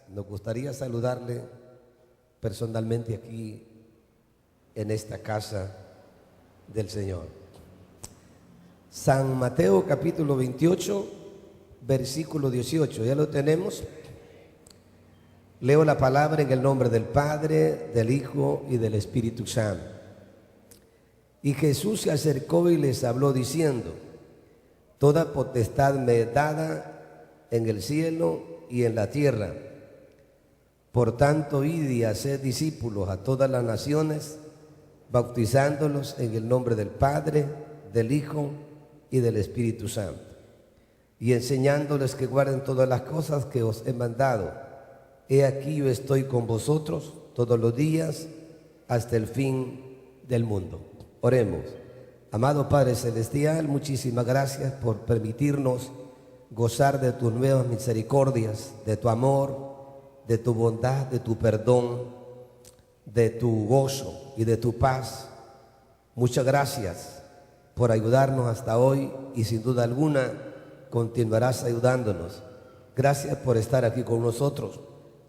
Nos gustaría saludarle personalmente aquí en esta casa del Señor. San Mateo capítulo 28, versículo 18. ¿Ya lo tenemos? Leo la palabra en el nombre del Padre, del Hijo y del Espíritu Santo. Y Jesús se acercó y les habló diciendo: toda potestad me es dada en el cielo y en la tierra. Por tanto, id y haced discípulos a todas las naciones, bautizándolos en el nombre del Padre, del Hijo y del Espíritu Santo, y enseñándoles que guarden todas las cosas que os he mandado. He aquí yo estoy con vosotros todos los días hasta el fin del mundo. Oremos. Amado Padre Celestial, muchísimas gracias por permitirnos gozar de tus nuevas misericordias, de tu amor, de tu bondad, de tu perdón, de tu gozo y de tu paz. Muchas gracias por ayudarnos hasta hoy y sin duda alguna continuarás ayudándonos. Gracias por estar aquí con nosotros.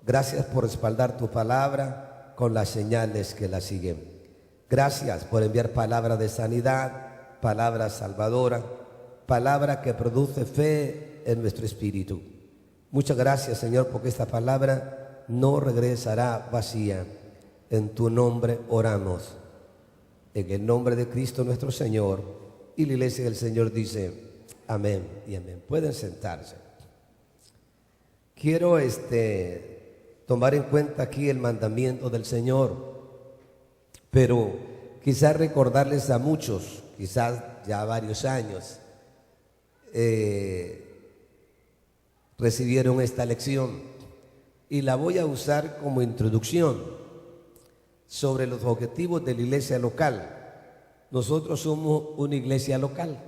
Gracias por respaldar tu palabra con las señales que la siguen. Gracias por enviar palabra de sanidad, palabra salvadora, palabra que produce fe en nuestro espíritu. Muchas gracias, Señor, porque esta palabra no regresará vacía. En tu nombre oramos, en el nombre de Cristo nuestro Señor. Y la iglesia del Señor dice amén y amén. Pueden sentarse. Quiero tomar en cuenta aquí el mandamiento del Señor, pero quizás recordarles a muchos, quizás ya varios años, recibieron esta lección y la voy a usar como introducción sobre los objetivos de la iglesia local. Nosotros somos una iglesia local,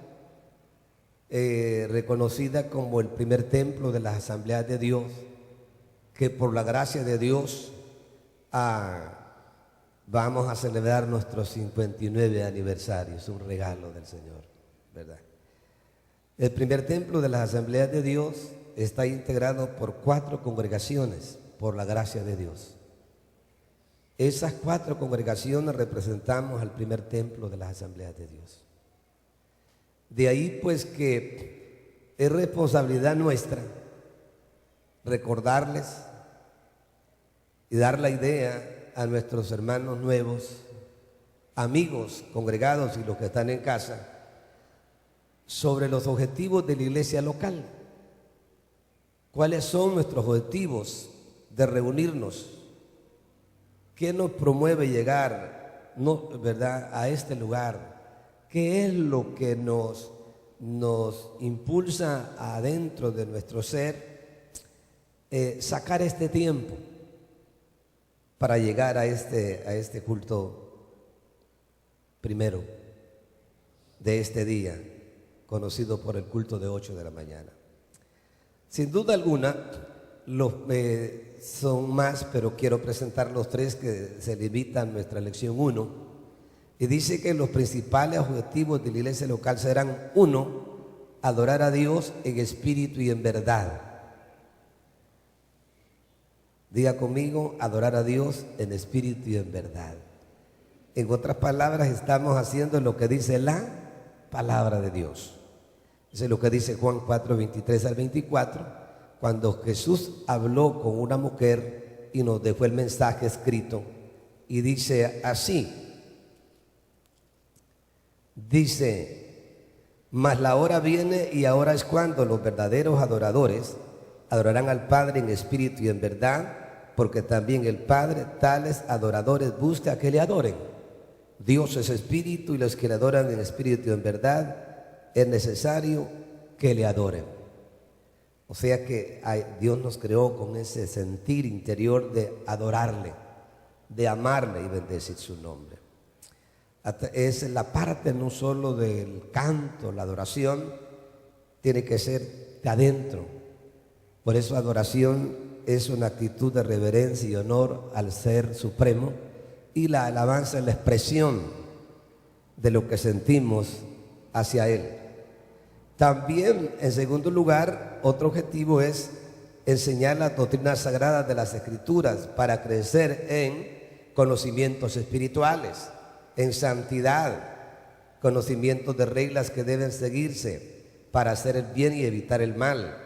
reconocida como el primer templo de las asambleas de Dios, que por la gracia de Dios vamos a celebrar nuestro 59 aniversario. Es un regalo del Señor, ¿verdad? El primer templo de las asambleas de Dios está integrado por 4 congregaciones, por la gracia de Dios. Esas 4 congregaciones representamos al primer templo de las asambleas de Dios. De ahí pues que es responsabilidad nuestra recordarles y dar la idea a nuestros hermanos nuevos, amigos congregados y los que están en casa, sobre los objetivos de la iglesia local. ¿Cuáles son nuestros objetivos de reunirnos? ¿Qué nos promueve llegar, ¿verdad?, a este lugar? ¿Qué es lo que nos impulsa adentro de nuestro ser sacar este tiempo para llegar a este culto primero de este día, conocido por el culto de 8 de la mañana? Sin duda alguna, son más, pero quiero presentar los 3 que se limitan a nuestra lección 1. Y dice que los principales objetivos de la iglesia local serán: 1, adorar a Dios en espíritu y en verdad. Diga conmigo: adorar a Dios en espíritu y en verdad. En otras palabras, estamos haciendo lo que dice la palabra de Dios. Eso es lo que dice Juan 4, 23 al 24, cuando Jesús habló con una mujer y nos dejó el mensaje escrito. Y dice así, mas la hora viene y ahora es cuando los verdaderos adoradores adorarán al Padre en espíritu y en verdad, porque también el Padre tales adoradores busca que le adoren. Dios es espíritu y los que le adoran en espíritu y en verdad es necesario que le adoren. O sea que Dios nos creó con ese sentir interior de adorarle, de amarle y bendecir su nombre. Es la parte no solo del canto, la adoración, tiene que ser de adentro. Por eso adoración es una actitud de reverencia y honor al Ser Supremo, y la alabanza es la expresión de lo que sentimos hacia Él. También, en segundo lugar, otro objetivo es enseñar las doctrinas sagradas de las Escrituras para crecer en conocimientos espirituales, en santidad, conocimientos de reglas que deben seguirse para hacer el bien y evitar el mal,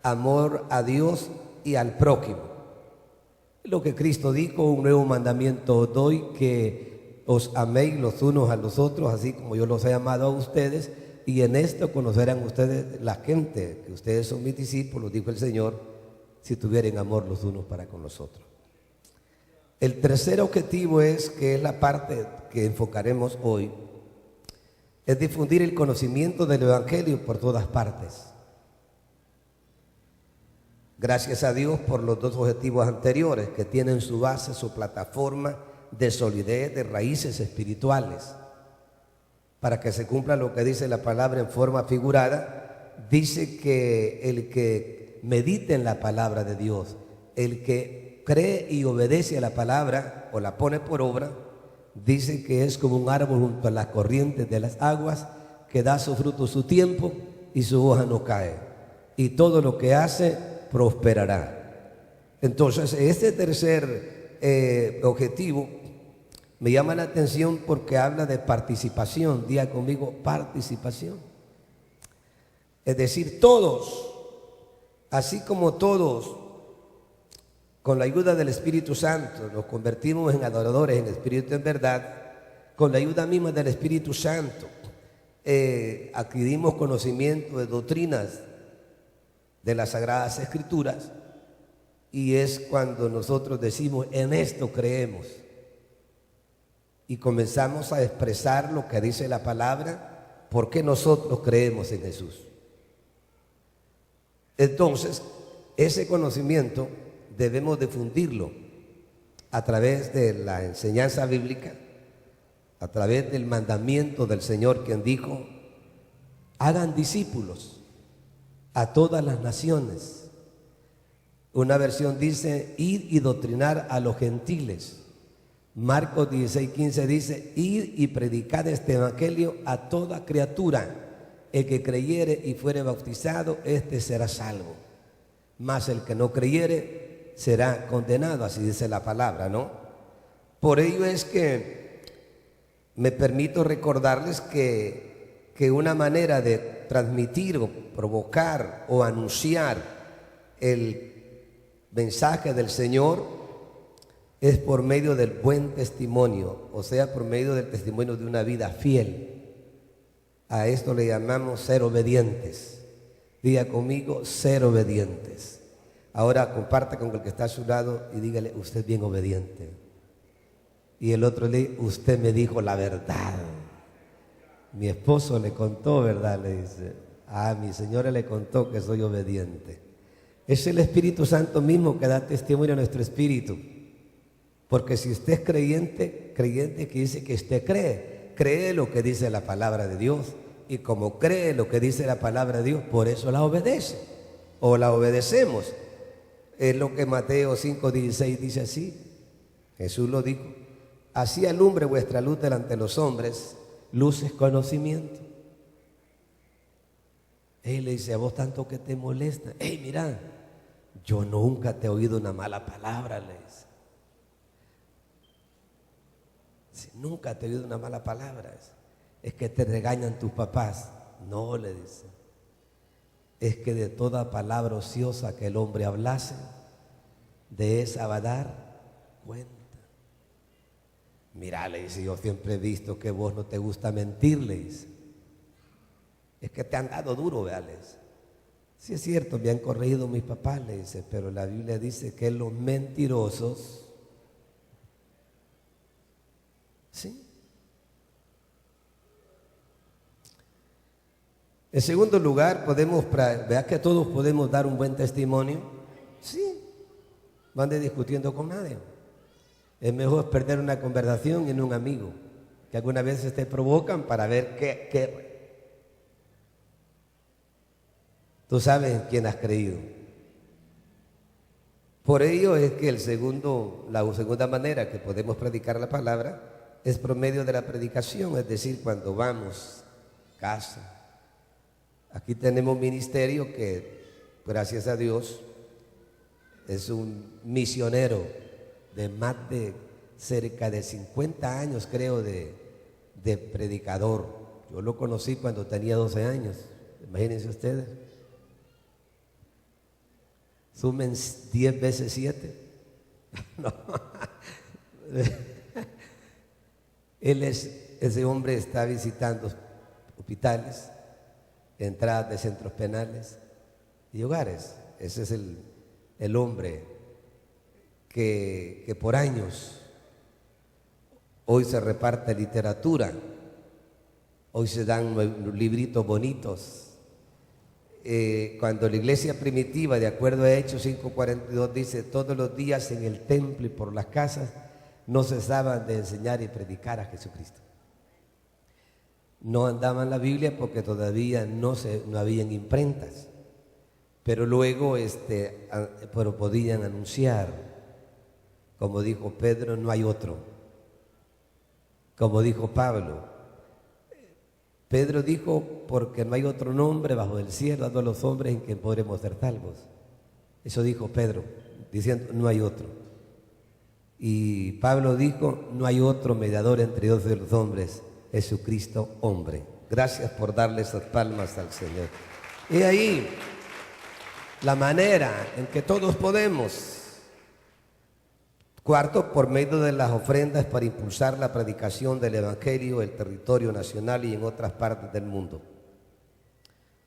amor a Dios y al prójimo. Lo que Cristo dijo: un nuevo mandamiento os doy, que os améis los unos a los otros, así como yo los he amado a ustedes, y en esto conocerán ustedes la gente, que ustedes son mis discípulos, dijo el Señor, si tuvieren amor los unos para con los otros. El tercer objetivo que es la parte que enfocaremos hoy, es difundir el conocimiento del Evangelio por todas partes. Gracias a Dios por los dos objetivos anteriores, que tienen su base, su plataforma de solidez, de raíces espirituales. Para que se cumpla lo que dice la palabra en forma figurada, dice que el que medite en la palabra de Dios, el que cree y obedece a la palabra o la pone por obra, dice que es como un árbol junto a las corrientes de las aguas, que da su fruto su tiempo y su hoja no cae, y todo lo que hace prosperará. Entonces, este tercer objetivo me llama la atención porque habla de participación. Diga conmigo: participación. Es decir, todos, así como todos, con la ayuda del Espíritu Santo, nos convertimos en adoradores en espíritu y en verdad, con la ayuda misma del Espíritu Santo, adquirimos conocimiento de doctrinas de las Sagradas Escrituras, y es cuando nosotros decimos: en esto creemos, y comenzamos a expresar lo que dice la palabra, porque nosotros creemos en Jesús. Entonces, ese conocimiento debemos difundirlo a través de la enseñanza bíblica, a través del mandamiento del Señor, quien dijo: hagan discípulos a todas las naciones. Una versión dice: id y doctrinar a los gentiles. Marcos 16:15 dice: id y predicad este evangelio a toda criatura. El que creyere y fuere bautizado, este será salvo, mas el que no creyere será condenado. Así dice la palabra, ¿no? Por ello es que me permito recordarles que una manera de transmitir o provocar o anunciar el mensaje del Señor es por medio del buen testimonio, o sea, por medio del testimonio de una vida fiel. A esto le llamamos ser obedientes. Diga conmigo: ser obedientes. Ahora comparte con el que está a su lado y dígale: usted es bien obediente. Y el otro le dice: usted me dijo la verdad. Mi esposo le contó, ¿verdad? Le dice: mi señora le contó que soy obediente. Es el Espíritu Santo mismo que da testimonio a nuestro espíritu. Porque si usted es creyente que dice que usted cree lo que dice la palabra de Dios. Y como cree lo que dice la palabra de Dios, por eso la obedece o la obedecemos. Es lo que Mateo 5:16 dice así. Jesús lo dijo: así alumbre vuestra luz delante de los hombres, luz es conocimiento. Él le dice: a vos tanto que te molesta. Mira, yo nunca te he oído una mala palabra, le dice. Si nunca te he oído una mala palabra, es que te regañan tus papás. No, le dice, es que de toda palabra ociosa que el hombre hablase, de esa va a dar cuenta. Mira, le dice, yo siempre he visto que vos no te gusta mentir, le dice. Es que te han dado duro, veales. Sí es cierto, me han corregido mis papás, le dice, pero la Biblia dice que los mentirosos, ¿sí? En segundo lugar, vea que todos podemos dar un buen testimonio. Sí, no ande discutiendo con nadie. Es mejor perder una conversación en un amigo, que algunas veces te provocan para ver qué. Tú sabes en quién has creído. Por ello es que la segunda manera que podemos predicar la palabra es por medio de la predicación, es decir, cuando vamos a casa. Aquí tenemos un ministerio que, gracias a Dios, es un misionero de más de cerca de 50 años, creo, de predicador. Yo lo conocí cuando tenía 12 años, imagínense ustedes. Sumen 10 veces 7. No. Ese hombre está visitando hospitales, entradas de centros penales y hogares. Ese es el hombre que por años hoy se reparte literatura, hoy se dan libritos bonitos. Cuando la iglesia primitiva, de acuerdo a Hechos 5:42, dice: todos los días en el templo y por las casas no cesaban de enseñar y predicar a Jesucristo. No andaban la Biblia porque todavía no habían imprentas, pero luego pero podían anunciar. Como dijo Pedro, no hay otro. Como dijo Pablo, Pedro dijo: porque no hay otro nombre bajo el cielo dado a los hombres en que podremos ser salvos. Eso dijo Pedro, diciendo: no hay otro. Y Pablo dijo: no hay otro mediador entre Dios y los hombres, Jesucristo hombre. Gracias por darle esas palmas al Señor. Y ahí la manera en que todos podemos. Cuarto, por medio de las ofrendas para impulsar la predicación del Evangelio en el territorio nacional y en otras partes del mundo.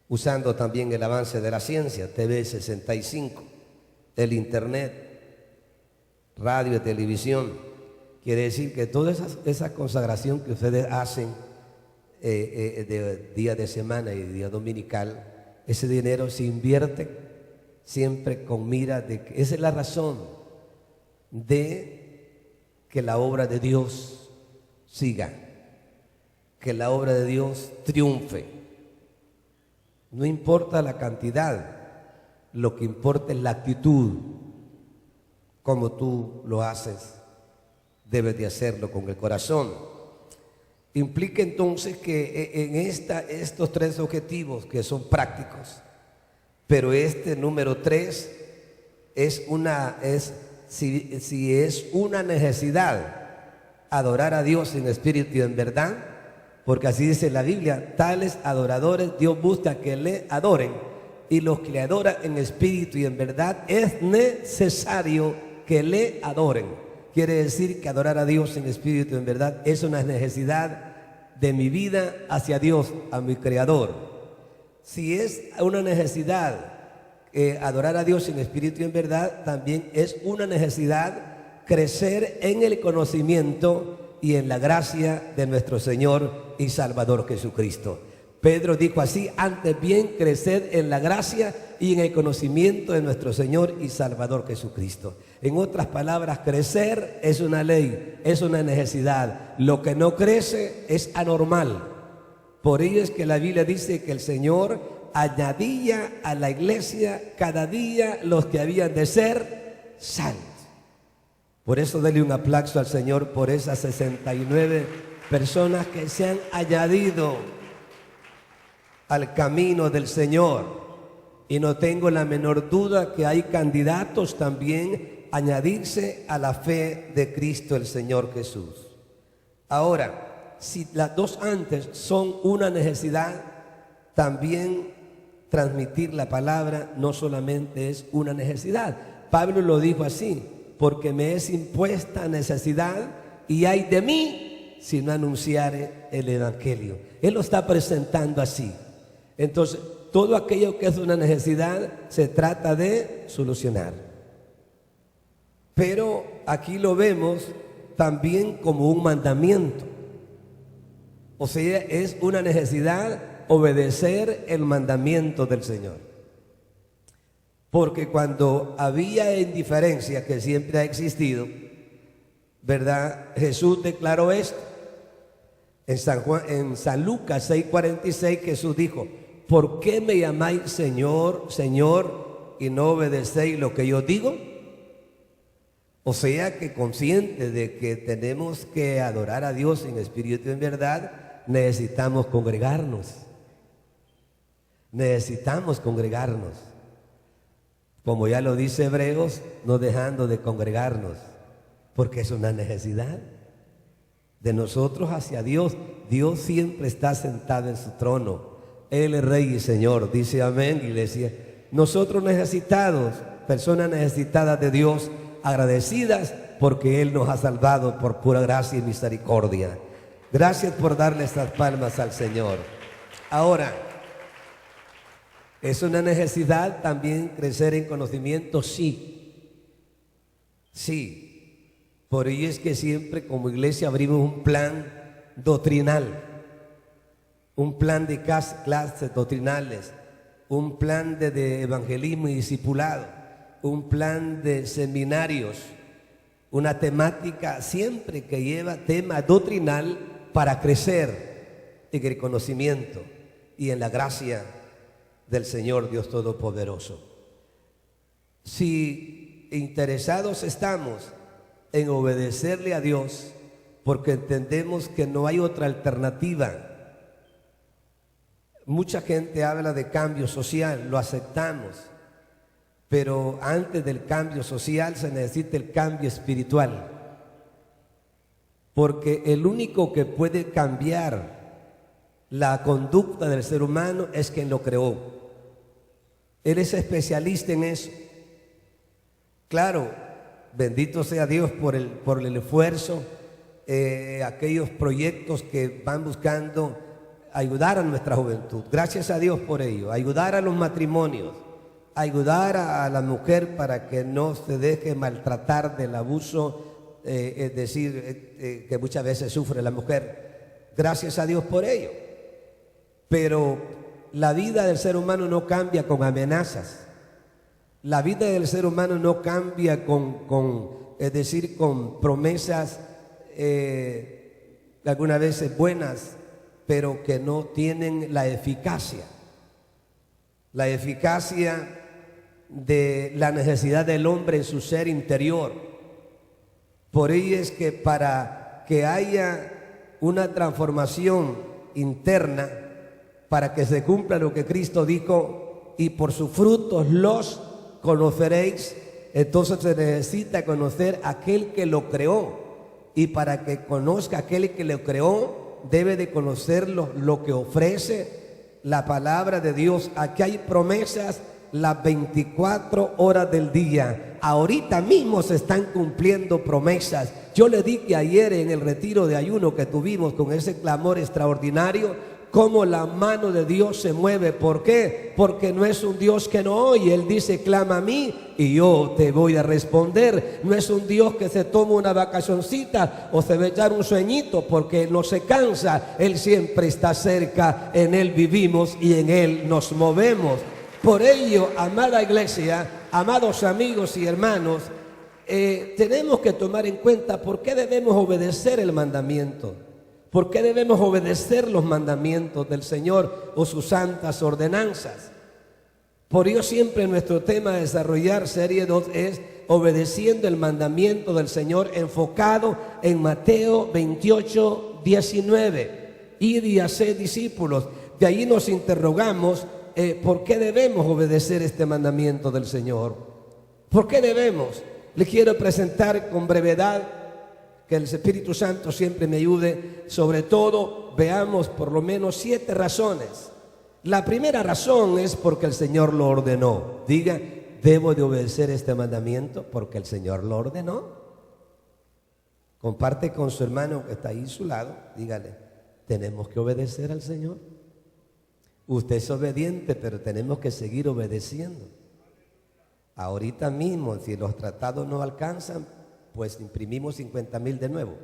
Usando también el avance de la ciencia, TV 65, el internet, radio y televisión. Quiere decir que toda esa consagración que ustedes hacen de día de semana y día dominical, ese dinero se invierte siempre con mira de que esa es la razón de que la obra de Dios siga, que la obra de Dios triunfe. No importa la cantidad, lo que importa es la actitud, como tú lo haces. Debes de hacerlo con el corazón. Implica entonces que en estos 3 objetivos que son prácticos, pero número 3 si es una necesidad adorar a Dios en espíritu y en verdad, porque así dice la Biblia: tales adoradores Dios busca que le adoren, y los que le adoran en espíritu y en verdad es necesario que le adoren. Quiere decir que adorar a Dios en espíritu y en verdad es una necesidad de mi vida hacia Dios, a mi Creador. Si es una necesidad adorar a Dios en espíritu y en verdad, también es una necesidad crecer en el conocimiento y en la gracia de nuestro Señor y Salvador Jesucristo. Pedro dijo así: antes bien creced en la gracia y en el conocimiento de nuestro Señor y Salvador Jesucristo. En otras palabras, crecer es una ley, es una necesidad. Lo que no crece es anormal. Por ello es que la Biblia dice que el Señor añadía a la iglesia cada día los que habían de ser salvos. Por eso dele un aplauso al Señor por esas 69 personas que se han añadido al camino del Señor. Y no tengo la menor duda que hay candidatos también a añadirse a la fe de Cristo el Señor Jesús. Ahora, si las dos antes son una necesidad, también transmitir la palabra no solamente es una necesidad. Pablo lo dijo así: porque me es impuesta necesidad y ay de mí si no anunciare el Evangelio. Él lo está presentando así. Entonces, todo aquello que es una necesidad se trata de solucionar. Pero aquí lo vemos también como un mandamiento. O sea, es una necesidad obedecer el mandamiento del Señor. Porque cuando había indiferencia, que siempre ha existido, ¿verdad? Jesús declaró esto. En San Lucas 6:46 Jesús dijo: ¿por qué me llamáis Señor, Señor, y no obedecéis lo que yo digo? O sea que consciente de que tenemos que adorar a Dios en espíritu y en verdad, necesitamos congregarnos. Necesitamos congregarnos. Como ya lo dice Hebreos, no dejando de congregarnos, porque es una necesidad de nosotros hacia Dios. Dios siempre está sentado en su trono. Él es Rey y Señor. Dice amén, iglesia. Nosotros necesitados, personas necesitadas de Dios, agradecidas porque Él nos ha salvado por pura gracia y misericordia. Gracias por darle estas palmas al Señor. Ahora, ¿es una necesidad también crecer en conocimiento? Sí. Sí. Por ello es que siempre como iglesia abrimos un plan doctrinal, un plan de clases doctrinales, un plan de evangelismo y discipulado, un plan de seminarios, una temática siempre que lleva tema doctrinal para crecer en el conocimiento y en la gracia del Señor Dios Todopoderoso. Si interesados estamos en obedecerle a Dios, porque entendemos que no hay otra alternativa. Mucha gente habla de cambio social, lo aceptamos, pero antes del cambio social se necesita el cambio espiritual, porque el único que puede cambiar la conducta del ser humano es quien lo creó. Él es especialista en eso. Claro, bendito sea Dios por el esfuerzo, aquellos proyectos que van buscando ayudar a nuestra juventud. Gracias a Dios por ello. Ayudar a los matrimonios, ayudar a la mujer para que no se deje maltratar del abuso, es decir, que muchas veces sufre la mujer. Gracias a Dios por ello. Pero la vida del ser humano no cambia con amenazas. La vida del ser humano no cambia con promesas algunas veces buenas, pero que no tienen la eficacia de la necesidad del hombre en su ser interior. Por ello es que para que haya una transformación interna, para que se cumpla lo que Cristo dijo, y por sus frutos los conoceréis, entonces se necesita conocer a aquel que lo creó, y para que conozca a aquel que lo creó debe de conocer lo que ofrece la palabra de Dios. Aquí hay promesas las 24 horas del día. Ahorita mismo se están cumpliendo promesas. Yo le dije ayer en el retiro de ayuno que tuvimos con ese clamor extraordinario, cómo la mano de Dios se mueve. ¿Por qué? Porque no es un Dios que no oye. Él dice, clama a mí y yo te voy a responder. No es un Dios que se toma una vacacioncita o se va a echar un sueñito, porque no se cansa. Él siempre está cerca, en Él vivimos y en Él nos movemos. Por ello, amada iglesia, amados amigos y hermanos, tenemos que tomar en cuenta por qué debemos obedecer el mandamiento. ¿Por qué debemos obedecer los mandamientos del Señor o sus santas ordenanzas? Por ello siempre nuestro tema a desarrollar, serie 2, es obedeciendo el mandamiento del Señor, enfocado en Mateo 28, 19. Id y haced discípulos. De ahí nos interrogamos, ¿por qué debemos obedecer este mandamiento del Señor? ¿Por qué debemos? Les quiero presentar con brevedad, que el Espíritu Santo siempre me ayude. Sobre todo, veamos por lo menos 7 razones. La primera razón es porque el Señor lo ordenó. Diga, debo de obedecer este mandamiento porque el Señor lo ordenó. Comparte con su hermano que está ahí a su lado. Dígale, tenemos que obedecer al Señor. Usted es obediente, pero tenemos que seguir obedeciendo. Ahorita mismo, si los tratados no alcanzan, pues imprimimos 50,000 de nuevo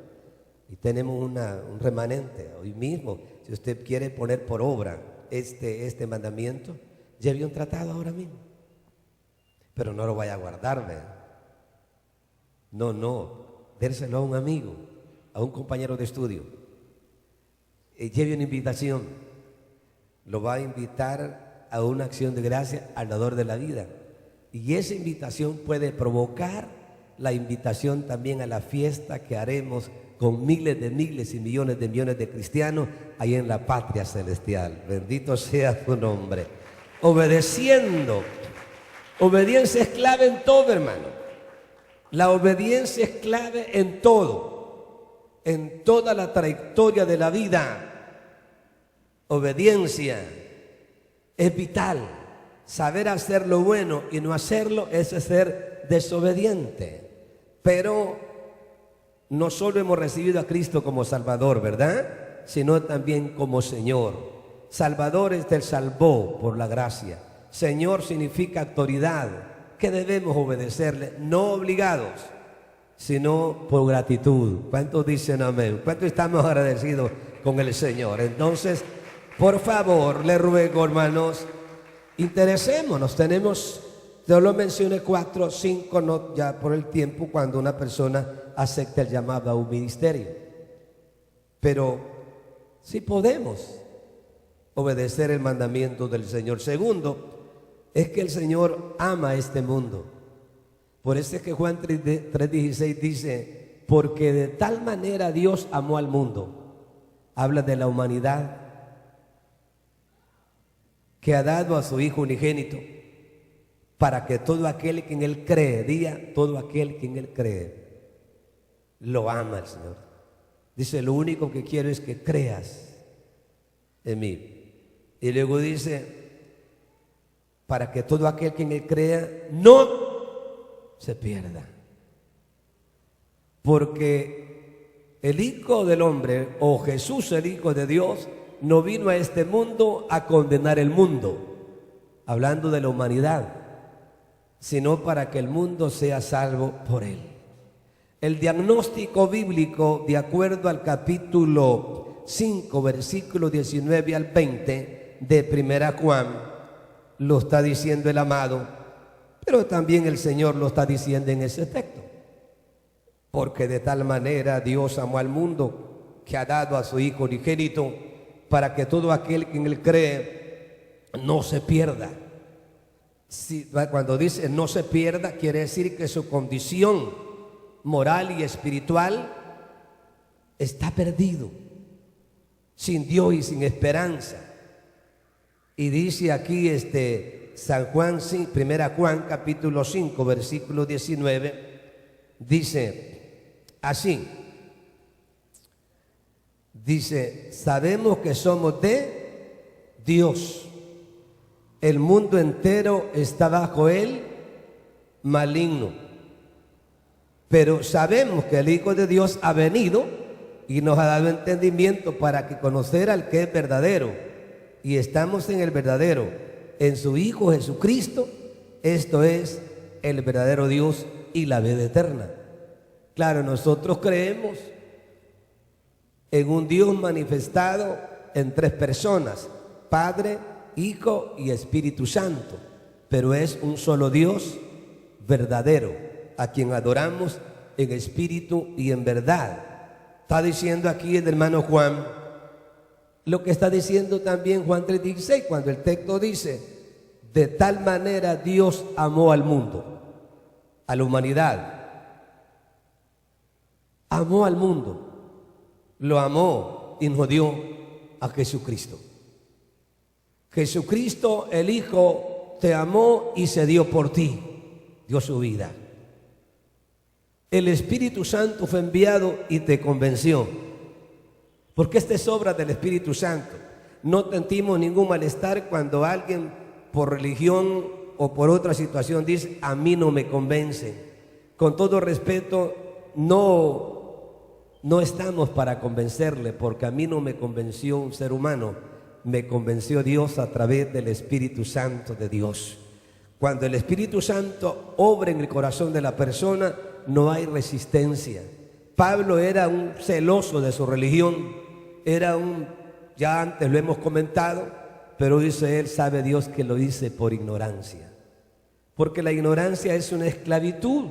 y tenemos un remanente. Hoy mismo, si usted quiere poner por obra este mandamiento, lleve un tratado ahora mismo, pero no lo vaya a guardar, ¿verdad? No, dérselo a un amigo, a un compañero de estudio. Lleve una invitación, lo va a invitar a una acción de gracia al dador de la vida, y esa invitación puede provocar la invitación también a la fiesta que haremos con miles y millones de cristianos ahí en la patria celestial. Bendito sea tu nombre. Obedeciendo Obediencia es clave en todo, hermano. La obediencia es clave en todo, en toda la trayectoria de la vida. Obediencia es vital. Saber hacer lo bueno y no hacerlo es ser desobediente. Pero no solo hemos recibido a Cristo como Salvador, ¿verdad? Sino también como Señor. Salvador es del salvó por la gracia. Señor significa autoridad, que debemos obedecerle, no obligados, sino por gratitud. ¿Cuántos dicen amén? ¿Cuántos estamos agradecidos con el Señor? Entonces, por favor, le ruego, hermanos, interesémonos. Tenemos, yo lo mencioné 4, 5, no ya por el tiempo, cuando una persona acepta el llamado a un ministerio. Pero sí podemos obedecer el mandamiento del Señor. Segundo, es que el Señor ama a este mundo. Por eso es que Juan 3:16 dice, porque de tal manera Dios amó al mundo. Habla de la humanidad, que ha dado a su Hijo unigénito, para que todo aquel que en Él cree, diga, todo aquel que en Él cree, lo ama el Señor. Dice, lo único que quiero es que creas en mí. Y luego dice, para que todo aquel que en Él crea no se pierda. Porque el Hijo del Hombre, o Jesús el Hijo de Dios, no vino a este mundo a condenar el mundo, hablando de la humanidad, sino para que el mundo sea salvo por Él. El diagnóstico bíblico, de acuerdo al capítulo 5, versículos 19 al 20 de Primera Juan, lo está diciendo el amado, pero también el Señor lo está diciendo en ese texto. Porque de tal manera Dios amó al mundo, que ha dado a su Hijo unigénito, para que todo aquel que en Él cree no se pierda. Cuando dice no se pierda, quiere decir que su condición moral y espiritual está perdido, sin Dios y sin esperanza. Y dice aquí San Juan, Primera Juan, capítulo 5, versículo 19, dice así. Dice, sabemos que somos de Dios. El mundo entero está bajo el maligno. Pero sabemos que el Hijo de Dios ha venido y nos ha dado entendimiento para que conocer al que es verdadero. Y estamos en el verdadero, en su Hijo Jesucristo. Esto es el verdadero Dios y la vida eterna. Claro, nosotros creemos en un Dios manifestado en 3 personas, Padre, Hijo y Espíritu Santo, pero es un solo Dios verdadero, a quien adoramos en espíritu y en verdad. Está diciendo aquí el hermano Juan lo que está diciendo también Juan 3:16, cuando el texto dice, de tal manera Dios amó al mundo, a la humanidad. Amó al mundo, lo amó y nos dio a Jesucristo. Jesucristo, el Hijo, te amó y se dio por ti, dio su vida. El Espíritu Santo fue enviado y te convenció. Porque esta es obra del Espíritu Santo. No sentimos ningún malestar cuando alguien por religión o por otra situación dice, a mí no me convence. Con todo respeto, no estamos para convencerle, porque a mí no me convenció un ser humano, me convenció Dios a través del Espíritu Santo de Dios. Cuando el Espíritu Santo obra en el corazón de la persona, no hay resistencia. Pablo era un celoso de su religión, ya antes lo hemos comentado, pero dice él, sabe Dios que lo hice por ignorancia, porque la ignorancia es una esclavitud.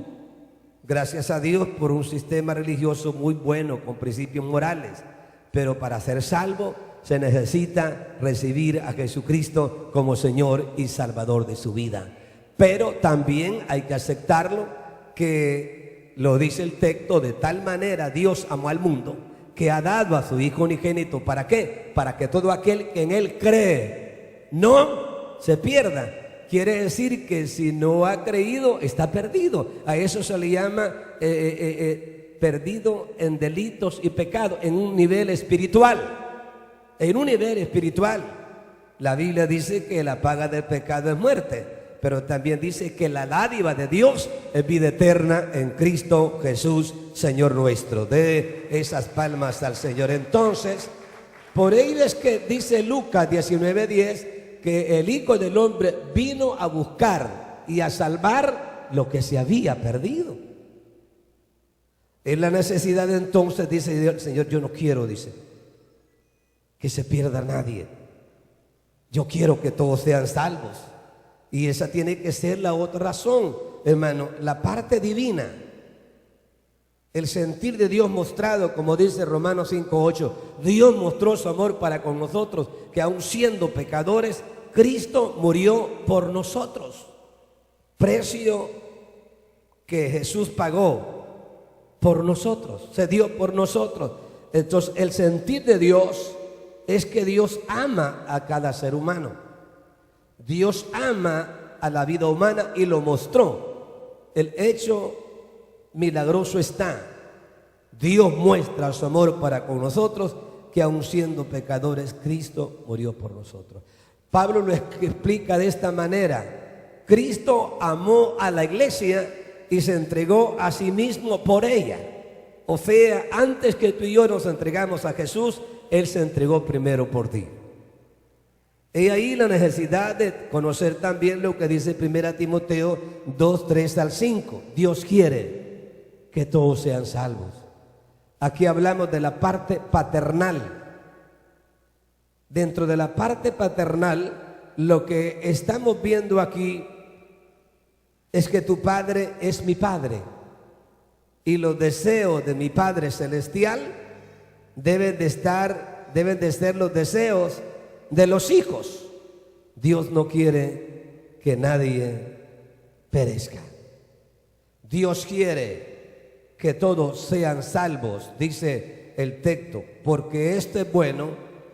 Gracias a Dios por un sistema religioso muy bueno, con principios morales, pero para ser salvo se necesita recibir a Jesucristo como Señor y Salvador de su vida. Pero también hay que aceptarlo, que lo dice el texto, de tal manera Dios amó al mundo, que ha dado a su Hijo unigénito. ¿Para qué? Para que todo aquel que en Él cree no se pierda, quiere decir que si no ha creído, está perdido. A eso se le llama perdido en delitos y pecados, en un nivel espiritual. En un nivel espiritual. La Biblia dice que la paga del pecado es muerte, pero también dice que la dádiva de Dios es vida eterna en Cristo Jesús, Señor nuestro. De esas palmas al Señor. Entonces, por ello es que dice Lucas 19:10 que el Hijo del Hombre vino a buscar y a salvar lo que se había perdido. En la necesidad entonces dice el Señor, yo no quiero, dice, que se pierda nadie. Yo quiero que todos sean salvos. Y esa tiene que ser la otra razón, hermano, la parte divina. El sentir de Dios mostrado, como dice Romanos 5:8, Dios mostró su amor para con nosotros, que aun siendo pecadores, Cristo murió por nosotros. Precio que Jesús pagó por nosotros, se dio por nosotros. Entonces, el sentir de Dios es que Dios ama a cada ser humano. Dios ama a la vida humana y lo mostró. El hecho milagroso está. Dios muestra su amor para con nosotros, que aun siendo pecadores, Cristo murió por nosotros. Pablo lo explica de esta manera. Cristo amó a la iglesia y se entregó a sí mismo por ella. O sea, antes que tú y yo nos entregamos a Jesús, Él se entregó primero por ti. Y ahí la necesidad de conocer también lo que dice 1 Timoteo 2:3-5. Dios quiere que todos sean salvos. Aquí hablamos de la parte paternal. Dentro de la parte paternal, lo que estamos viendo aquí es que tu Padre es mi Padre. Y los deseos de mi Padre Celestial deben de ser los deseos de los hijos. Dios no quiere que nadie perezca. Dios quiere que todos sean salvos, dice el texto, porque esto es bueno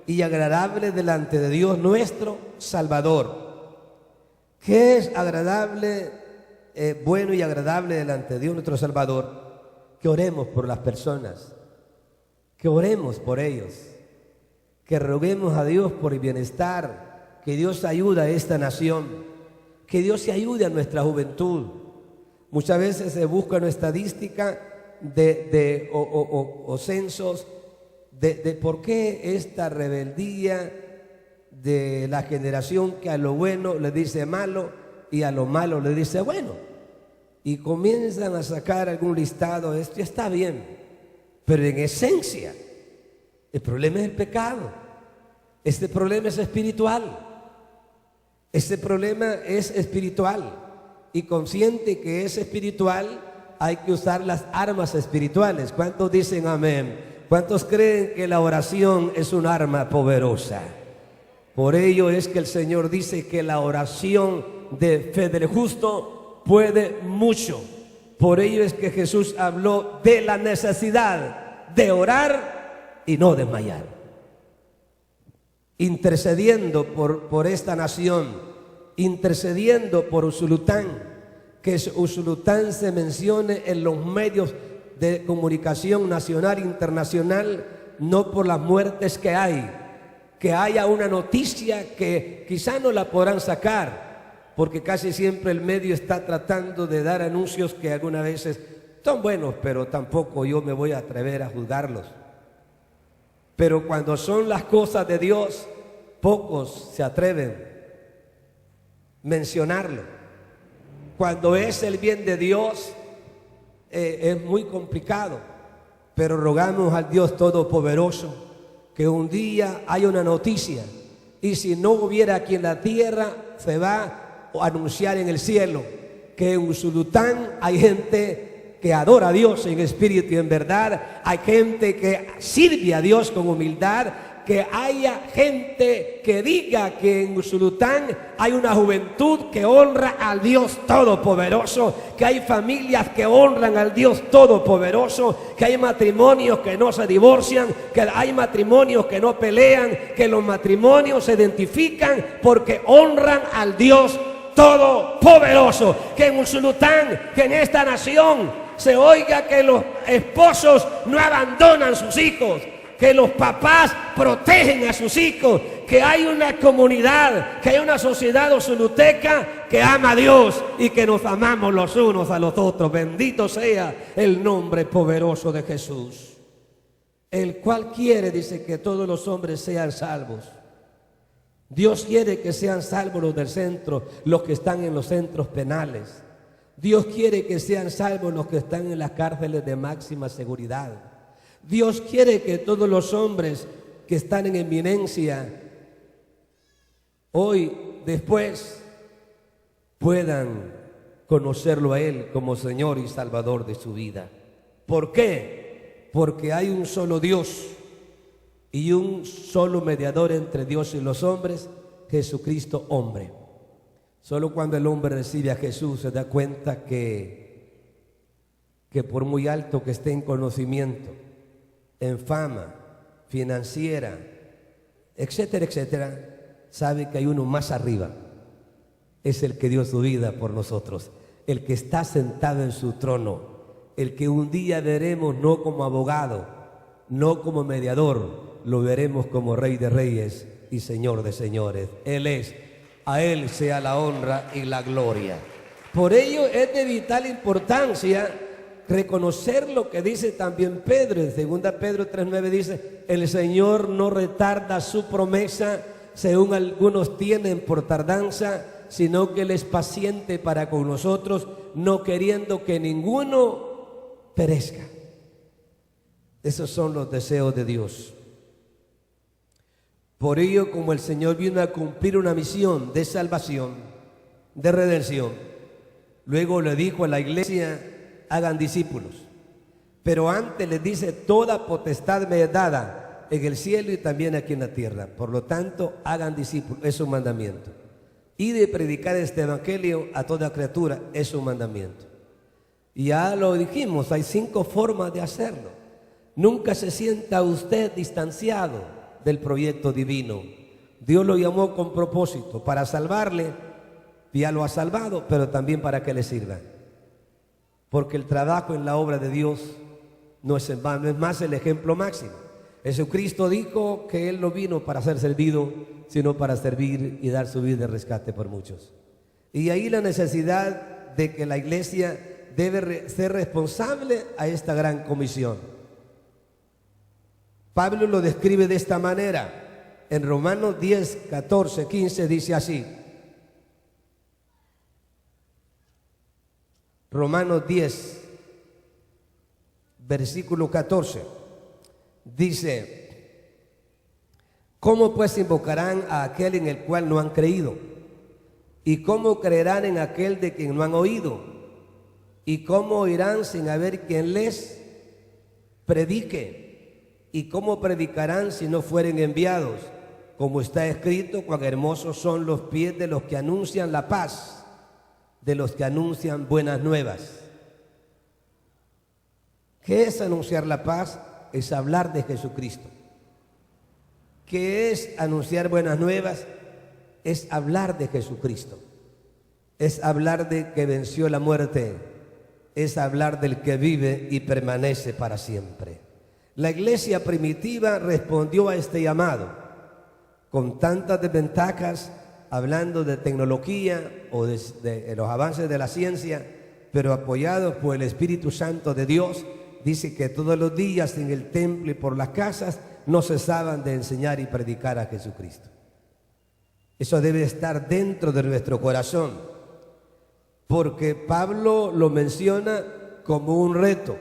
y agradable delante de Dios nuestro Salvador. ¿Qué es agradable, bueno y agradable delante de Dios nuestro Salvador? Que oremos por las personas, que oremos por ellos, que roguemos a Dios por el bienestar, que Dios ayude a esta nación, que Dios ayude a nuestra juventud. Muchas veces se busca una estadística o censos de por qué esta rebeldía de la generación que a lo bueno le dice malo y a lo malo le dice bueno. Y comienzan a sacar algún listado, esto está bien, pero en esencia el problema es el pecado. Este problema es espiritual. Este problema es espiritual. Y consciente que es espiritual, hay que usar las armas espirituales. ¿Cuántos dicen amén? ¿Cuántos creen que la oración es un arma poderosa? Por ello es que el Señor dice que la oración de fe del justo puede mucho. Por ello es que Jesús habló de la necesidad de orar y no desmayar. Intercediendo por esta nación, intercediendo por Usulután, que Usulután se mencione en los medios de comunicación nacional e internacional, no por las muertes que hay, que haya una noticia que quizá no la podrán sacar, porque casi siempre el medio está tratando de dar anuncios que algunas veces son buenos, pero tampoco yo me voy a atrever a juzgarlos. Pero cuando son las cosas de Dios, pocos se atreven a mencionarlo. Cuando es el bien de Dios, es muy complicado, pero rogamos al Dios Todopoderoso que un día haya una noticia, y si no hubiera aquí en la tierra, se va a anunciar en el cielo que en Usulután hay gente que adora a Dios en espíritu y en verdad, hay gente que sirve a Dios con humildad, que haya gente que diga que en Usulután hay una juventud que honra al Dios Todopoderoso, que hay familias que honran al Dios Todopoderoso, que hay matrimonios que no se divorcian, que hay matrimonios que no pelean, que los matrimonios se identifican porque honran al Dios todopoderoso. Que en Usulután, que en esta nación se oiga que los esposos no abandonan sus hijos, que los papás protegen a sus hijos, que hay una comunidad, que hay una sociedad usuluteca que ama a Dios y que nos amamos los unos a los otros. Bendito sea el nombre poderoso de Jesús, el cual quiere, dice, que todos los hombres sean salvos. Dios quiere que sean salvos los del centro, los que están en los centros penales. Dios quiere que sean salvos los que están en las cárceles de máxima seguridad. Dios quiere que todos los hombres que están en eminencia hoy, después, puedan conocerlo a Él como Señor y Salvador de su vida. ¿Por qué? Porque hay un solo Dios y un solo mediador entre Dios y los hombres, Jesucristo hombre. Solo cuando el hombre recibe a Jesús se da cuenta que por muy alto que esté en conocimiento, en fama financiera, etcétera, etcétera, sabe que hay uno más arriba. Es el que dio su vida por nosotros, el que está sentado en su trono, el que un día veremos no como abogado, no como mediador, lo veremos como Rey de Reyes y Señor de Señores. Él es, a Él sea la honra y la gloria. Por ello es de vital importancia reconocer lo que dice también Pedro. En 2 Pedro 3:9 dice: el Señor no retarda su promesa, según algunos tienen por tardanza, sino que Él es paciente para con nosotros, no queriendo que ninguno perezca. Esos son los deseos de Dios. Por ello, como el Señor vino a cumplir una misión de salvación, de redención, luego le dijo a la iglesia: hagan discípulos. Pero antes les dice: toda potestad me es dada en el cielo y también aquí en la tierra. Por lo tanto, hagan discípulos, es un mandamiento. Y de predicar este evangelio a toda criatura es un mandamiento. Y ya lo dijimos, hay 5 formas de hacerlo. Nunca se sienta usted distanciado del proyecto divino. Dios lo llamó con propósito para salvarle, ya lo ha salvado, pero también para que le sirva. Porque el trabajo en la obra de Dios no es en vano, es más el ejemplo máximo. Jesucristo dijo que Él no vino para ser servido, sino para servir y dar su vida de rescate por muchos. Y ahí la necesidad de que la iglesia debe ser responsable a esta gran comisión. Pablo lo describe de esta manera. En Romanos 10, 14, 15 dice así. Romanos 10, versículo 14, dice: ¿cómo pues invocarán a aquel en el cual no han creído? ¿Y cómo creerán en aquel de quien no han oído? ¿Y cómo oirán sin haber quien les predique? ¿Y cómo predicarán si no fueren enviados? Como está escrito: cuán hermosos son los pies de los que anuncian la paz, de los que anuncian buenas nuevas. ¿Qué es anunciar la paz? Es hablar de Jesucristo. ¿Qué es anunciar buenas nuevas? Es hablar de Jesucristo. Es hablar de que venció la muerte. Es hablar del que vive y permanece para siempre. La iglesia primitiva respondió a este llamado con tantas desventajas, hablando de tecnología o de los avances de la ciencia, pero apoyados por el Espíritu Santo de Dios. Dice que todos los días en el templo y por las casas no cesaban de enseñar y predicar a Jesucristo. Eso debe estar dentro de nuestro corazón, porque Pablo lo menciona como un reto.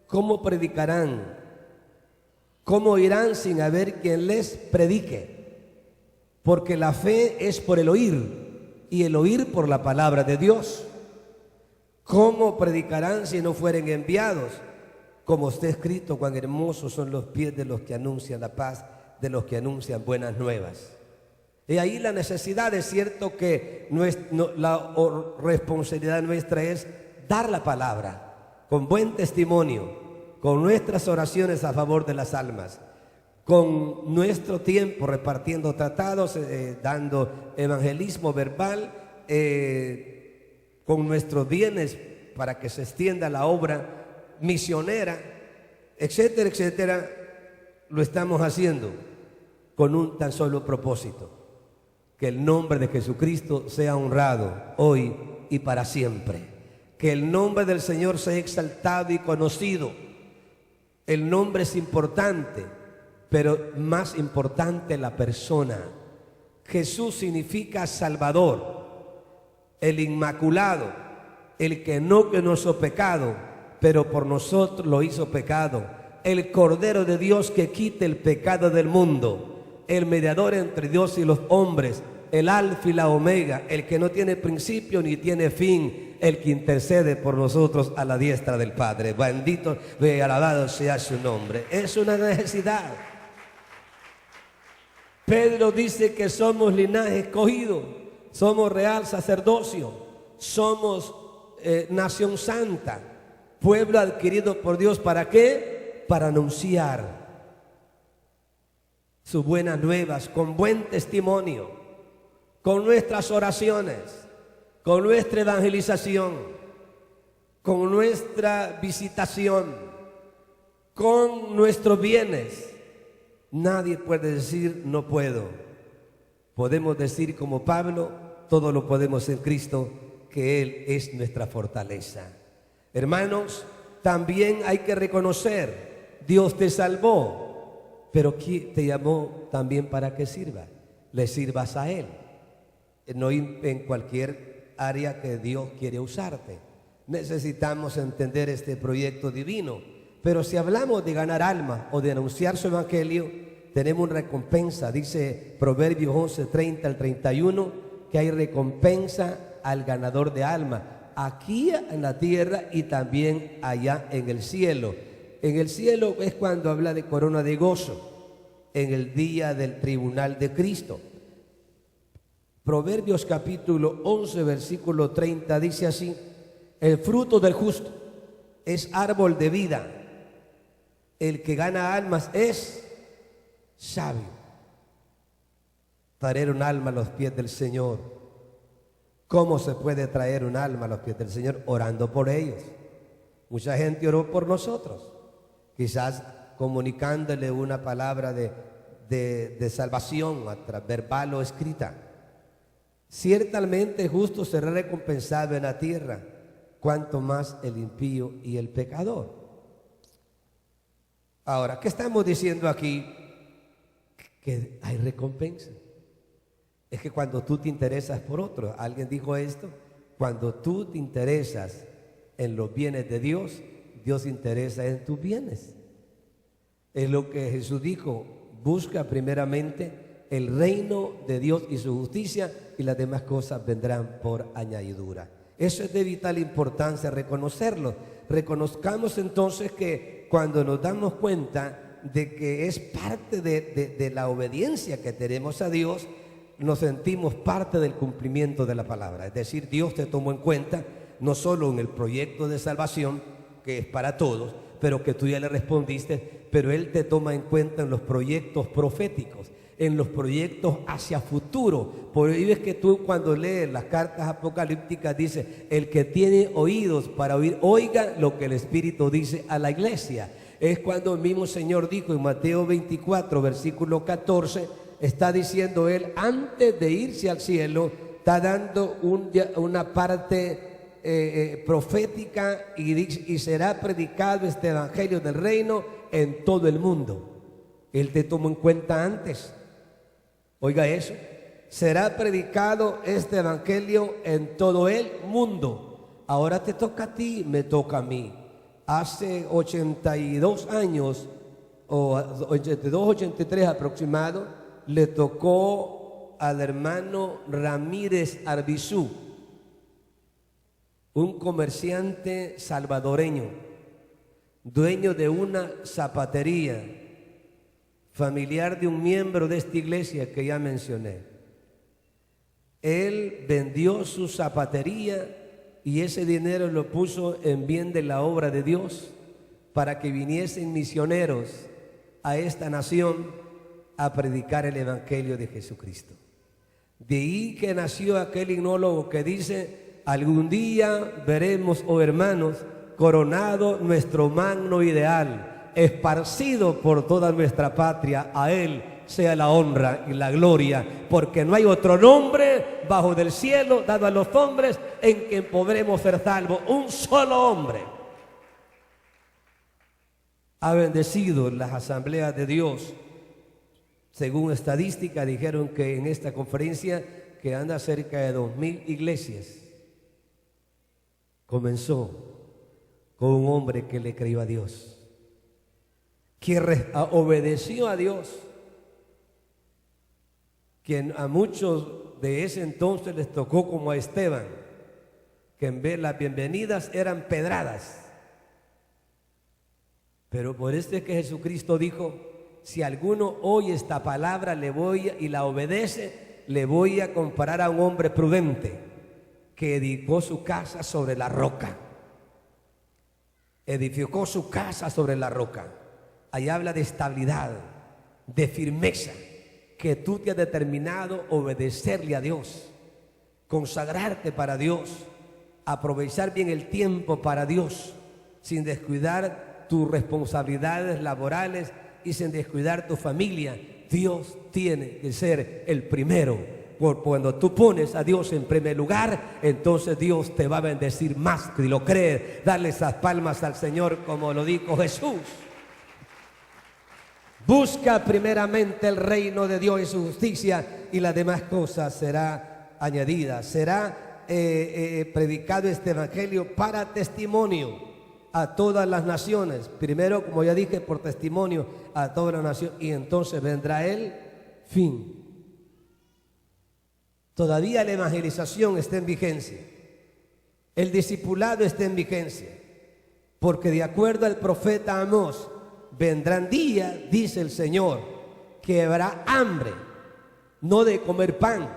¿Cómo predicarán? ¿Cómo irán sin haber quien les predique? Porque la fe es por el oír, y el oír por la palabra de Dios. ¿Cómo predicarán si no fueren enviados? Como está escrito: cuán hermosos son los pies de los que anuncian la paz, de los que anuncian buenas nuevas. Y ahí la necesidad, es cierto que la responsabilidad nuestra es dar la palabra con buen testimonio, con nuestras oraciones a favor de las almas, con nuestro tiempo repartiendo tratados, dando evangelismo verbal, con nuestros bienes para que se extienda la obra misionera, etcétera, etcétera, lo estamos haciendo con un tan solo propósito: que el nombre de Jesucristo sea honrado hoy y para siempre, que el nombre del Señor sea exaltado y conocido. El nombre es importante, pero más importante la persona. Jesús significa Salvador, el Inmaculado, el que no conoció pecado, pero por nosotros lo hizo pecado, el Cordero de Dios que quita el pecado del mundo, el mediador entre Dios y los hombres, el Alfa y la Omega, el que no tiene principio ni tiene fin, el que intercede por nosotros a la diestra del Padre. Bendito y alabado sea su nombre. Es una necesidad. Pedro dice que somos linaje escogido, somos real sacerdocio, somos nación santa, pueblo adquirido por Dios. ¿Para qué? Para anunciar sus buenas nuevas con buen testimonio, con nuestras oraciones, con nuestra evangelización, con nuestra visitación, con nuestros bienes. Nadie puede decir no puedo. Podemos decir como Pablo, todo lo podemos en Cristo, que Él es nuestra fortaleza. Hermanos, también hay que reconocer, Dios te salvó, pero te llamó también para que sirva, le sirvas a Él, no en cualquier área que Dios quiere usarte. Necesitamos entender este proyecto divino. Pero si hablamos de ganar alma o de anunciar su evangelio, tenemos una recompensa. Dice Proverbios 11:30 al 31, que hay recompensa al ganador de alma, aquí en la tierra y también allá en el cielo. En el cielo es cuando habla de corona de gozo, en el día del tribunal de Cristo. Proverbios capítulo 11, versículo 30 dice así: el fruto del justo es árbol de vida, el que gana almas es sabio. Traer un alma a los pies del Señor. ¿Cómo se puede traer un alma a los pies del Señor? Orando por ellos. Mucha gente oró por nosotros, quizás comunicándole una palabra de salvación, verbal o escrita. Ciertamente el justo será recompensado en la tierra, cuanto más el impío y el pecador. Ahora, ¿qué estamos diciendo aquí? Que hay recompensa. Es que cuando tú te interesas por otro, alguien dijo esto, cuando tú te interesas en los bienes de Dios, Dios se interesa en tus bienes. Es lo que Jesús dijo: busca primeramente el reino de Dios y su justicia, y las demás cosas vendrán por añadidura. Eso es de vital importancia reconocerlo. Reconozcamos entonces que cuando nos damos cuenta de que es parte de la obediencia que tenemos a Dios, nos sentimos parte del cumplimiento de la palabra. Es decir, Dios te tomó en cuenta no solo en el proyecto de salvación, que es para todos, pero que tú ya le respondiste, pero Él te toma en cuenta en los proyectos proféticos, en los proyectos hacia futuro. Por ello es que tú, cuando lees las cartas apocalípticas, dice: el que tiene oídos para oír, oiga lo que el Espíritu dice a la iglesia. Es cuando el mismo Señor dijo en Mateo 24, versículo 14, está diciendo Él, antes de irse al cielo, está dando una parte profética, y será predicado este evangelio del reino en todo el mundo. Él te tomó en cuenta antes. Oiga eso: será predicado este evangelio en todo el mundo. Ahora te toca a ti, me toca a mí. Hace 82 años, o 82, 83 aproximado, le tocó al hermano Ramírez Arbizú, un comerciante salvadoreño, dueño de una zapatería, familiar de un miembro de esta iglesia que ya mencioné. Él vendió su zapatería y ese dinero lo puso en bien de la obra de Dios, para que viniesen misioneros a esta nación a predicar el evangelio de Jesucristo. De ahí que nació aquel himnólogo que dice: algún día veremos, oh hermanos, coronado nuestro magno ideal, esparcido por toda nuestra patria. A Él sea la honra y la gloria, porque no hay otro nombre bajo del cielo dado a los hombres en quien podremos ser salvos. Un solo hombre ha bendecido las asambleas de Dios. Según estadística, dijeron que en esta conferencia que anda cerca de 2000 iglesias. Comenzó con un hombre que le creyó a Dios, que obedeció a Dios, quien a muchos de ese entonces les tocó como a Esteban, que en vez de las bienvenidas eran pedradas. Pero por esto es que Jesucristo dijo: si alguno oye esta palabra y la obedece, le voy a comparar a un hombre prudente que edificó su casa sobre la roca. Edificó su casa sobre la roca. Ahí habla de estabilidad, de firmeza, que tú te has determinado obedecerle a Dios, consagrarte para Dios, aprovechar bien el tiempo para Dios, sin descuidar tus responsabilidades laborales y sin descuidar tu familia. Dios tiene que ser el primero. Cuando tú pones a Dios en primer lugar, entonces Dios te va a bendecir más. Si lo crees, darle esas palmas al Señor como lo dijo Jesús. Busca primeramente el reino de Dios y su justicia, y las demás cosas será añadida. Será predicado este evangelio para testimonio a todas las naciones. Primero, como ya dije, por testimonio a toda la nación, y entonces vendrá el fin. Todavía la evangelización está en vigencia, el discipulado está en vigencia, porque de acuerdo al profeta Amós, vendrán días, dice el Señor, que habrá hambre, no de comer pan,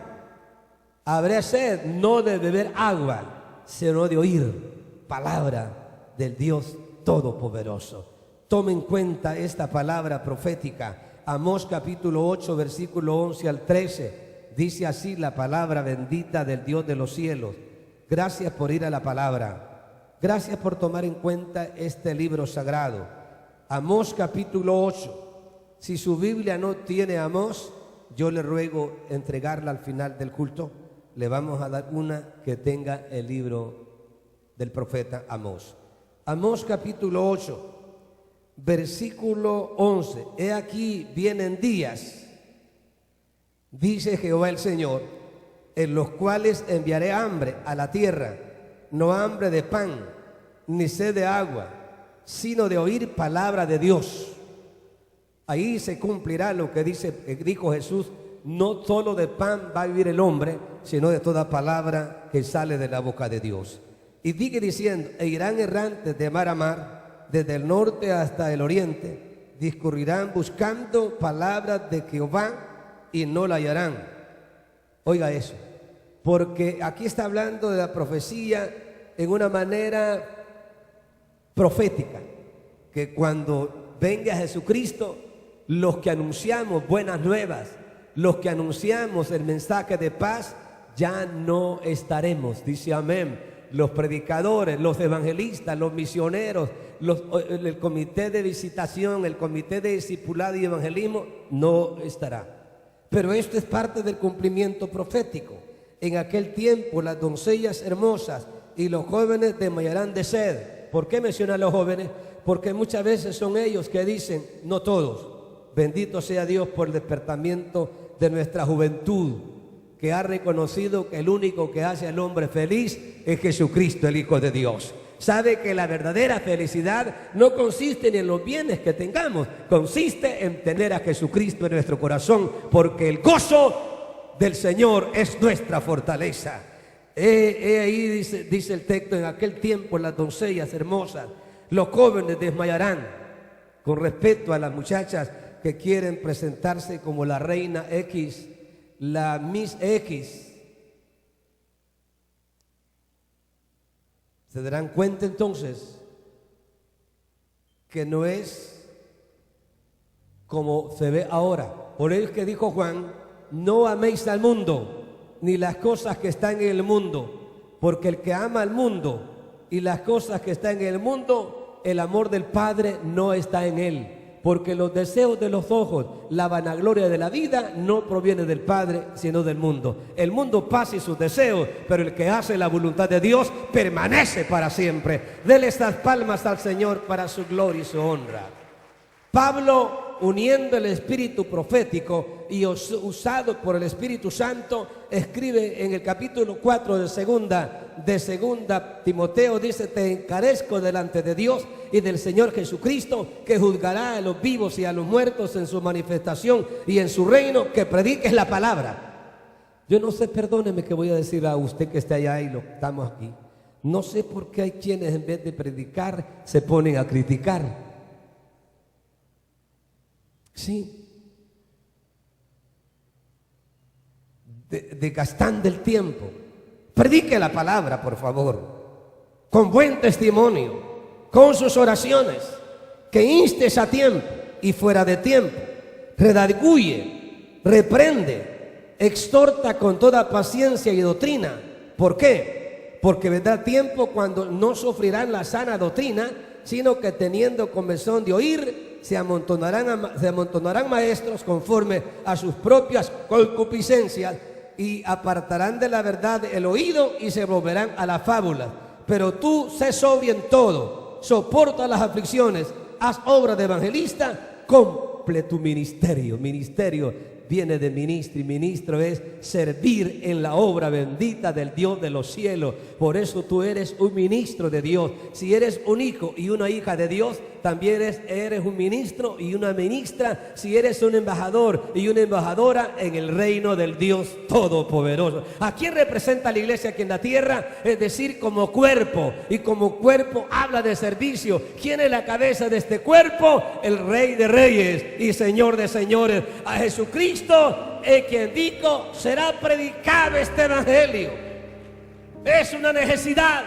habrá sed, no de beber agua, sino de oír palabra del Dios Todopoderoso. Tome en cuenta esta palabra profética. Amós capítulo 8, versículo 11 al 13. Dice así la palabra bendita del Dios de los cielos. Gracias por ir a la palabra. Gracias por tomar en cuenta este libro sagrado. Amós capítulo 8. Si su Biblia no tiene Amós, yo le ruego entregarla al final del culto. Le vamos a dar una que tenga el libro del profeta Amós. Amós capítulo 8, versículo 11. He aquí vienen días, dice Jehová el Señor, en los cuales enviaré hambre a la tierra, no hambre de pan, ni sed de agua, sino de oír palabra de Dios. Ahí se cumplirá lo que dijo Jesús: no solo de pan va a vivir el hombre, sino de toda palabra que sale de la boca de Dios. Y sigue diciendo: e irán errantes de mar a mar, desde el norte hasta el oriente, discurrirán buscando palabras de Jehová, y no la hallarán. Oiga eso, porque aquí está hablando de la profecía en una manera profética, que cuando venga Jesucristo, los que anunciamos buenas nuevas, los que anunciamos el mensaje de paz, ya no estaremos. Dice amén. Los predicadores, los evangelistas, los misioneros, el comité de visitación, el comité de discipulado y evangelismo no estará. Pero esto es parte del cumplimiento profético. En aquel tiempo las doncellas hermosas y los jóvenes desmayarán de sed. ¿Por qué menciona a los jóvenes? Porque muchas veces son ellos que dicen, no todos: bendito sea Dios por el despertamiento de nuestra juventud, que ha reconocido que el único que hace al hombre feliz es Jesucristo, el Hijo de Dios. Sabe que la verdadera felicidad no consiste ni en los bienes que tengamos, consiste en tener a Jesucristo en nuestro corazón, porque el gozo del Señor es nuestra fortaleza. Ahí dice el texto: en aquel tiempo las doncellas hermosas, los jóvenes desmayarán. Con respecto a las muchachas que quieren presentarse como la reina X, la Miss X, se darán cuenta entonces que no es como se ve ahora. Por eso es que dijo Juan: no améis al mundo, ni las cosas que están en el mundo, porque el que ama al mundo y las cosas que están en el mundo, el amor del Padre no está en él. Porque los deseos de los ojos, la vanagloria de la vida, no proviene del Padre, sino del mundo. El mundo pasa y sus deseos, pero el que hace la voluntad de Dios permanece para siempre. Dele estas palmas al Señor para su gloria y su honra. Pablo, uniendo el espíritu profético y usado por el Espíritu Santo, escribe en el capítulo 4 de segunda Timoteo, dice: te encarezco delante de Dios y del Señor Jesucristo, que juzgará a los vivos y a los muertos en su manifestación y en su reino, que prediques la palabra. Yo no sé, perdóneme que voy a decir a usted que está allá y lo estamos aquí. No sé por qué hay quienes en vez de predicar se ponen a criticar. Sí. Gastando el tiempo. Predique la palabra, por favor, con buen testimonio, con sus oraciones, que instes a tiempo y fuera de tiempo, redarguye, reprende, exhorta con toda paciencia y doctrina. ¿Por qué? Porque vendrá tiempo cuando no sufrirán la sana doctrina, sino que teniendo comezón de oír, se amontonarán maestros conforme a sus propias concupiscencias, y apartarán de la verdad el oído y se volverán a la fábula. Pero tú sé sobrio en todo, soporta las aflicciones, haz obra de evangelista, cumple tu ministerio. Ministerio viene de ministro, y ministro es servir en la obra bendita del Dios de los cielos. Por eso tú eres un ministro de Dios. Si eres un hijo y una hija de Dios, también eres un ministro y una ministra. Si eres un embajador y una embajadora en el reino del Dios Todopoderoso. ¿A quién representa la iglesia aquí en la tierra? Es decir, como cuerpo. Y como cuerpo habla de servicio. ¿Quién es la cabeza de este cuerpo? El Rey de Reyes y Señor de Señores. A Jesucristo es quien dijo: será predicado este evangelio. Es una necesidad,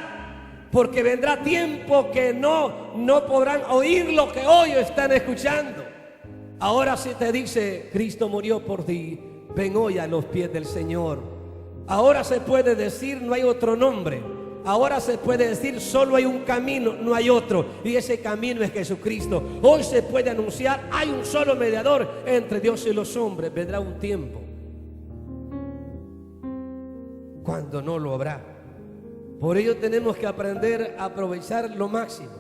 porque vendrá tiempo que no podrán oír lo que hoy están escuchando. Ahora sí te dice: Cristo murió por ti, ven hoy a los pies del Señor. Ahora se puede decir: no hay otro nombre. Ahora se puede decir: solo hay un camino, no hay otro, y ese camino es Jesucristo. Hoy se puede anunciar: hay un solo mediador entre Dios y los hombres. Vendrá un tiempo cuando no lo habrá. Por ello tenemos que aprender a aprovechar lo máximo,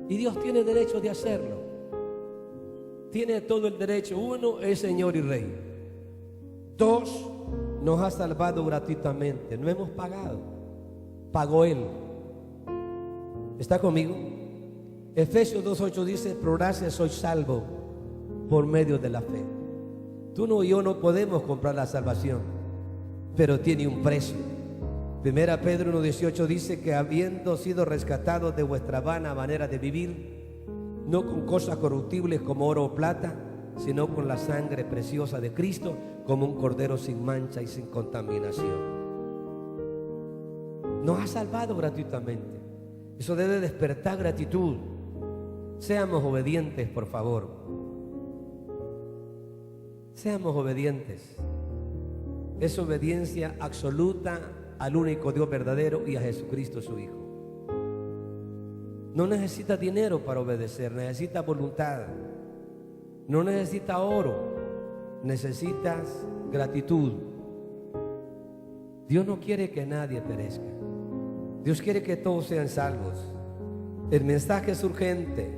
y Dios tiene derecho de hacerlo. Tiene todo el derecho. Uno, es Señor y Rey. Dos, nos ha salvado gratuitamente. No hemos pagado, pagó Él. ¿Está conmigo? Efesios 2:8 dice: por gracia soy salvo por medio de la fe. Tú no y yo no podemos comprar la salvación, pero tiene un precio. Primera Pedro 1:18 dice que habiendo sido rescatados de vuestra vana manera de vivir, no con cosas corruptibles como oro o plata, sino con la sangre preciosa de Cristo, como un cordero sin mancha y sin contaminación. Nos ha salvado gratuitamente. Eso debe despertar gratitud. Seamos obedientes, por favor. Seamos obedientes. Es obediencia absoluta al único Dios verdadero y a Jesucristo su Hijo. No necesita dinero para obedecer, necesita voluntad. No necesita oro, necesitas gratitud. Dios no quiere que nadie perezca. Dios quiere que todos sean salvos. El mensaje es urgente.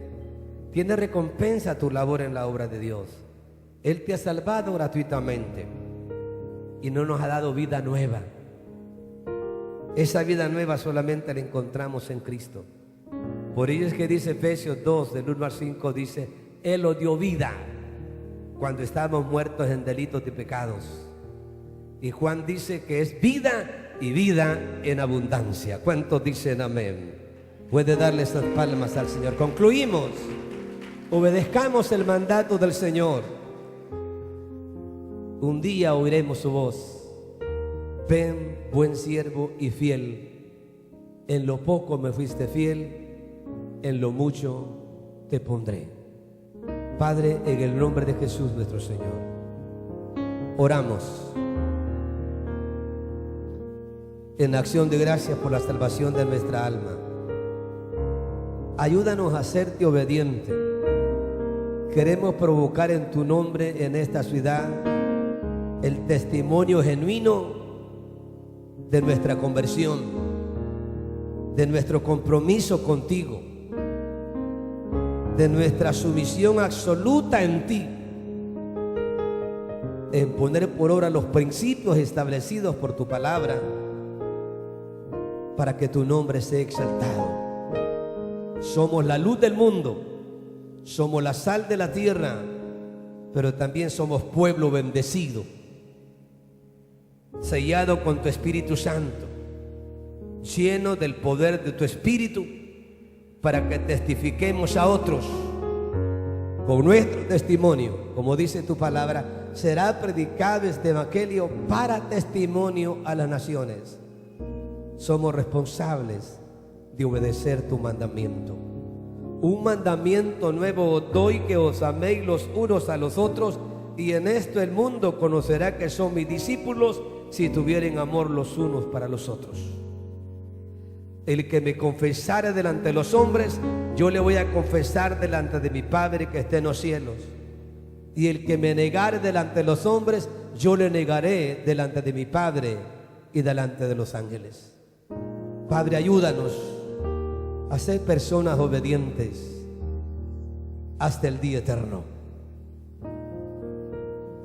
Tiene recompensa tu labor en la obra de Dios. Él te ha salvado gratuitamente y no nos ha dado vida nueva. Esa vida nueva solamente la encontramos en Cristo. Por ello es que dice Efesios 2, del 1 al 5, dice: Él nos dio vida cuando estábamos muertos en delitos y pecados. Y Juan dice que es vida y vida en abundancia. ¿Cuántos dicen amén? Puede darle esas palmas al Señor. Concluimos. Obedezcamos el mandato del Señor. Un día oiremos su voz: ven, buen siervo y fiel. En lo poco me fuiste fiel, en lo mucho te pondré. Padre, en el nombre de Jesús nuestro Señor, oramos en acción de gracias por la salvación de nuestra alma. Ayúdanos a serte obediente. Queremos provocar en tu nombre en esta ciudad el testimonio genuino de nuestra conversión, de nuestro compromiso contigo, de nuestra sumisión absoluta en ti, en poner por obra los principios establecidos por tu palabra, para que tu nombre sea exaltado. Somos la luz del mundo, somos la sal de la tierra, pero también somos pueblo bendecido, sellado con tu Espíritu Santo, lleno del poder de tu Espíritu, para que testifiquemos a otros. Con nuestro testimonio, como dice tu palabra, será predicado este evangelio para testimonio a las naciones. Somos responsables de obedecer tu mandamiento. Un mandamiento nuevo os doy, que os améis los unos a los otros, y en esto el mundo conocerá que son mis discípulos, si tuvieren amor los unos para los otros. El que me confesare delante de los hombres, yo le voy a confesar delante de mi Padre que está en los cielos. Y el que me negare delante de los hombres, yo le negaré delante de mi Padre y delante de los ángeles. Padre, ayúdanos a ser personas obedientes hasta el día eterno.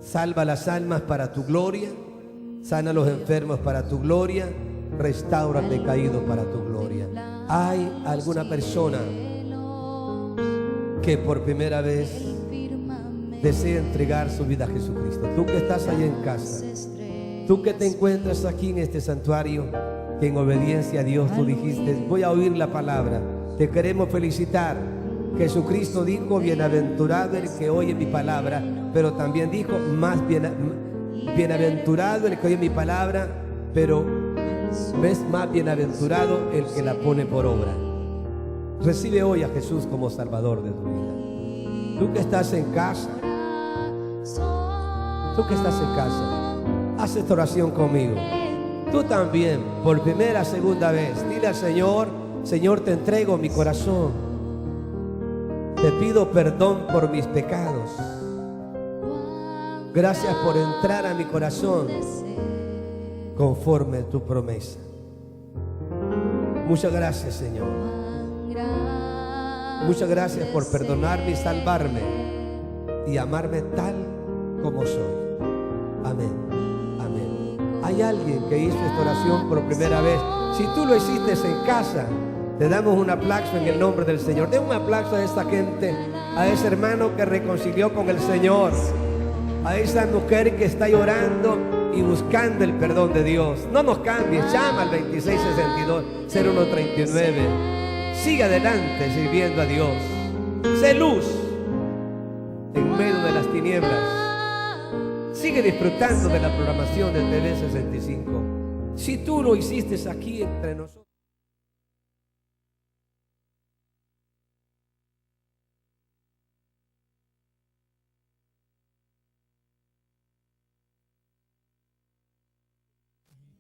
Salva las almas para tu gloria, sana a los enfermos para tu gloria, restaura al decaído para tu gloria. ¿Hay alguna persona que por primera vez desea entregar su vida a Jesucristo? Tú que estás ahí en casa, tú que te encuentras aquí en este santuario, que en obediencia a Dios tú dijiste: voy a oír la palabra. Te queremos felicitar. Jesucristo dijo: bienaventurado el que oye mi palabra, pero también dijo: bienaventurado el que oye mi palabra, pero es más bienaventurado el que la pone por obra. Recibe hoy a Jesús como Salvador de tu vida. Tú que estás en casa, haz esta oración conmigo. Tú también, por primera, segunda vez, dile al Señor: Señor, te entrego mi corazón. Te pido perdón por mis pecados. Gracias por entrar a mi corazón conforme a tu promesa. Muchas gracias, Señor. Muchas gracias por perdonarme y salvarme y amarme tal como soy. Amén. Amén. Hay alguien que hizo esta oración por primera vez. Si tú lo hiciste en casa, te damos un aplauso en el nombre del Señor. Den un aplauso a esta gente, a ese hermano que reconcilió con el Señor, a esa mujer que está llorando y buscando el perdón de Dios. No nos cambies, llama al 2662-0139. Sigue adelante sirviendo a Dios. Sé luz en medio de las tinieblas. Sigue disfrutando de la programación de TV 65. Si tú lo hiciste aquí entre nosotros.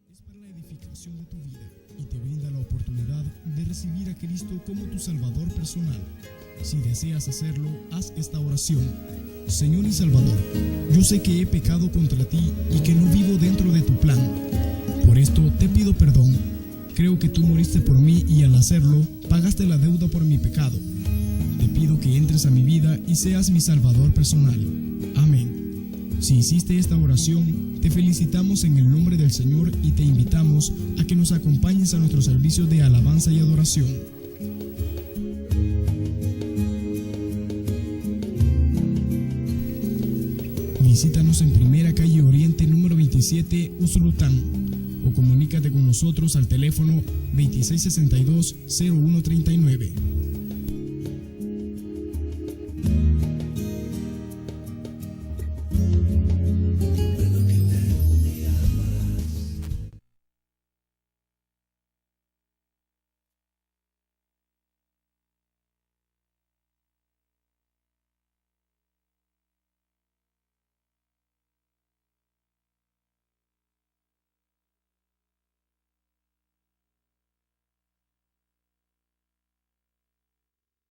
Es para la edificación de tu vida y te brinda la oportunidad de recibir a Cristo como tu Salvador personal. Si deseas hacerlo, haz esta oración. Señor y Salvador, yo sé que he pecado contra ti y que no vivo dentro de tu plan. Por esto te pido perdón. Creo que tú moriste por mí y al hacerlo, pagaste la deuda por mi pecado. Te pido que entres a mi vida y seas mi Salvador personal. Amén. Si hiciste esta oración, te felicitamos en el nombre del Señor y te invitamos a que nos acompañes a nuestro servicio de alabanza y adoración. Visítanos en Primera Calle Oriente, número 27, Usulután, o comunícate con nosotros al teléfono 2662-0139.